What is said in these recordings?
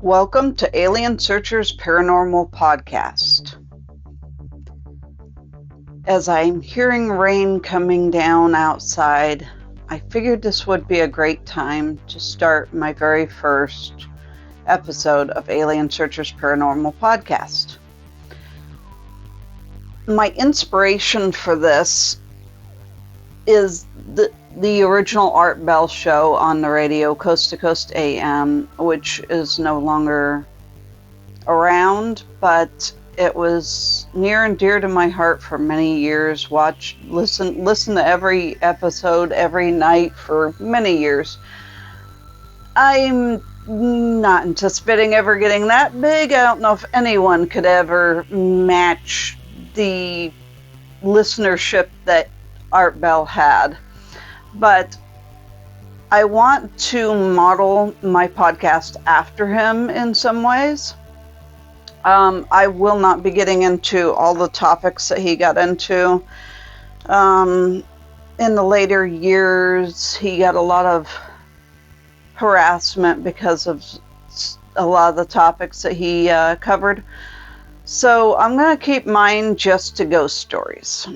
Welcome to Aliensearcher's Paranormal Podcast. As I'm hearing rain coming down outside, I figured this would be a great time to start my very first episode of Aliensearcher's Paranormal Podcast. My inspiration for this is the original Art Bell show on the radio, Coast to Coast AM, which is no longer around, but it was near and dear to my heart for many years. Listen to every episode every night for many years. I'm not anticipating ever getting that big. I don't know if anyone could ever match the listenership that Art Bell had, but I want to model my podcast after him in some ways. I will not be getting into all the topics that he got into. In the later years, he got a lot of harassment because of a lot of the topics that he covered. So I'm going to keep mine just to ghost stories.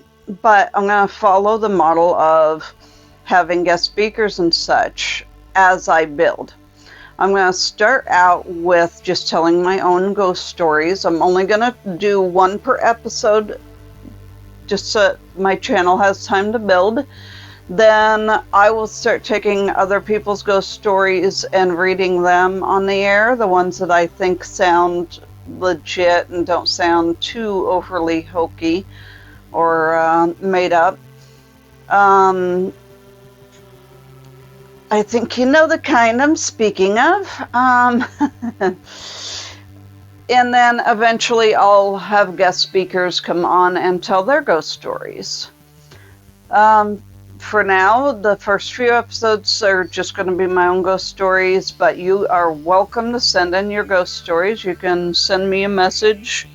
But I'm going to follow the model of having guest speakers and such as I build. I'm going to start out with just telling my own ghost stories. I'm only going to do one per episode, just so my channel has time to build. Then I will start taking other people's ghost stories and reading them on the air, the ones that I think sound legit and don't sound too overly hokey or made up. I think you know the kind I'm speaking of. And then eventually I'll have guest speakers come on and tell their ghost stories. For now, the first few episodes are just going to be my own ghost stories, but you are welcome to send in your ghost stories. You can send me a message.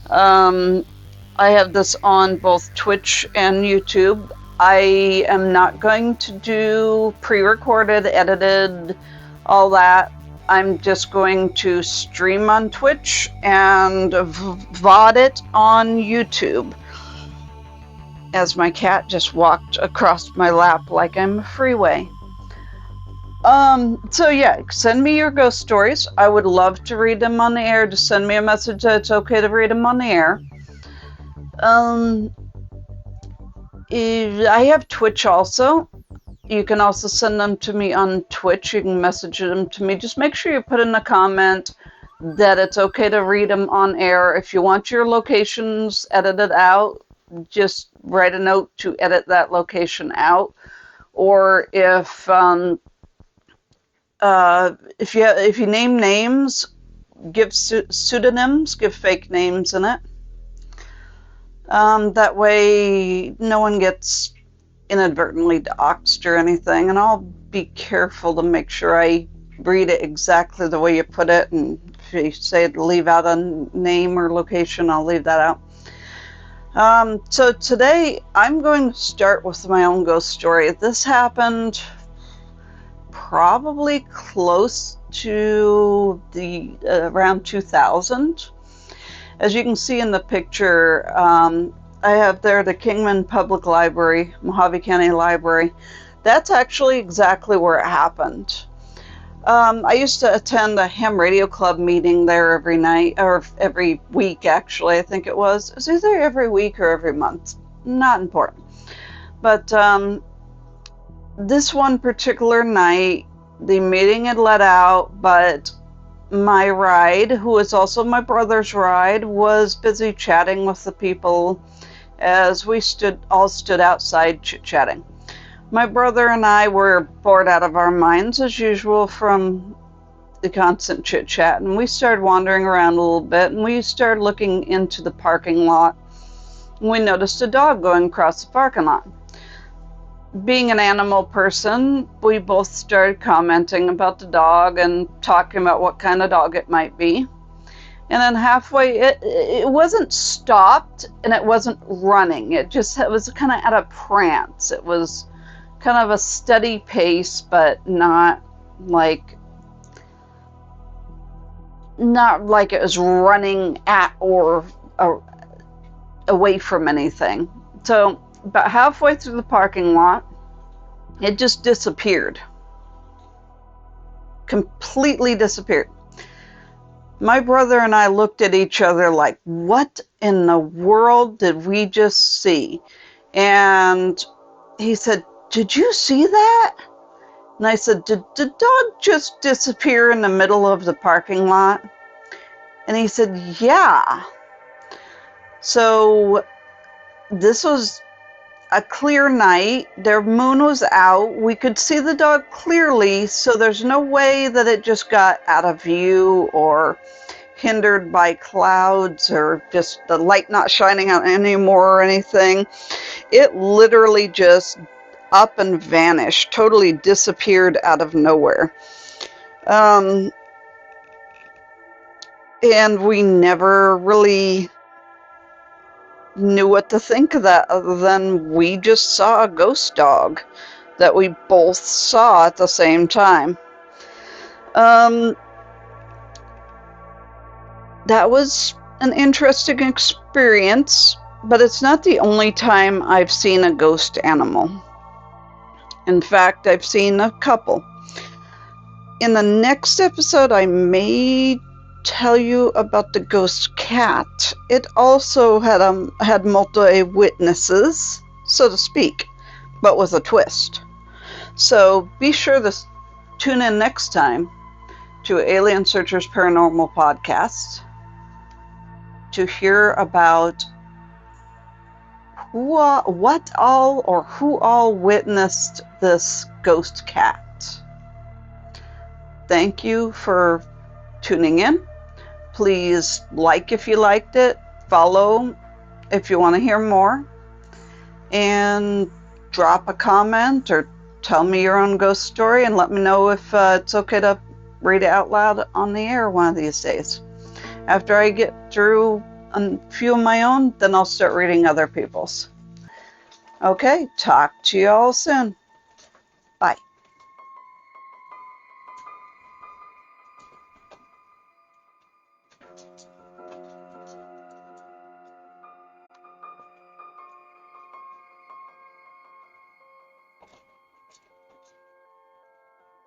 I have this on both Twitch and YouTube. I am not going to do pre-recorded, edited, all that. I'm just going to stream on Twitch and VOD it on YouTube. As my cat just walked across my lap like I'm a freeway. So yeah, send me your ghost stories. I would love to read them on the air. Just send me a message that it's okay to read them on the air. I have Twitch also. You can also send them to me on Twitch. You can message them to me. Just make sure you put in a comment that it's okay to read them on air. If you want your locations edited out, just write a note to edit that location out. Or if you name names, give pseudonyms, give fake names in it. That way no one gets inadvertently doxed or anything, and I'll be careful to make sure I read it exactly the way you put it, and if you say to leave out a name or location, I'll leave that out. So today I'm going to start with my own ghost story. This happened probably close to the around 2000. As you can see in the picture, I have there the Kingman Public Library, Mojave County Library. That's actually exactly where it happened. I used to attend a ham radio club meeting there every night, or every week actually, I think it was. It was either every week or every month. Not important. But this one particular night, the meeting had let out, but my ride, who was also my brother's ride, was busy chatting with the people as we all stood outside chit-chatting. My brother and I were bored out of our minds as usual from the constant chit-chat, and we started wandering around a little bit, and we started looking into the parking lot, and we noticed a dog going across the parking lot. Being an animal person, we both started commenting about the dog and talking about what kind of dog it might be. And then halfway, it wasn't stopped and it wasn't running. It was kind of at a prance. It was kind of a steady pace, but not like it was running at or away from anything. So about halfway through the parking lot, it just disappeared. Completely disappeared. My brother and I looked at each other like, what in the world did we just see? And he said, did you see that? And I said, did the dog just disappear in the middle of the parking lot? And he said, yeah. So this was a clear night. Their moon was out. We could see the dog clearly, so there's no way that it just got out of view or hindered by clouds or just the light not shining out anymore or anything. It literally just up and vanished, totally disappeared out of nowhere. And we never really knew what to think of that, other than we just saw a ghost dog that we both saw at the same time. That was an interesting experience, but it's not the only time I've seen a ghost animal. In fact, I've seen a couple. In the next episode, I may tell you about the ghost cat. It also had multiple witnesses, so to speak, but with a twist. So be sure to tune in next time to Aliensearcher's Paranormal Podcast to hear about who all witnessed this ghost cat. Thank you for tuning in. Please like if you liked it, follow if you want to hear more, and drop a comment or tell me your own ghost story and let me know if it's okay to read it out loud on the air one of these days. After I get through a few of my own, then I'll start reading other people's. Okay, talk to you all soon. Bye.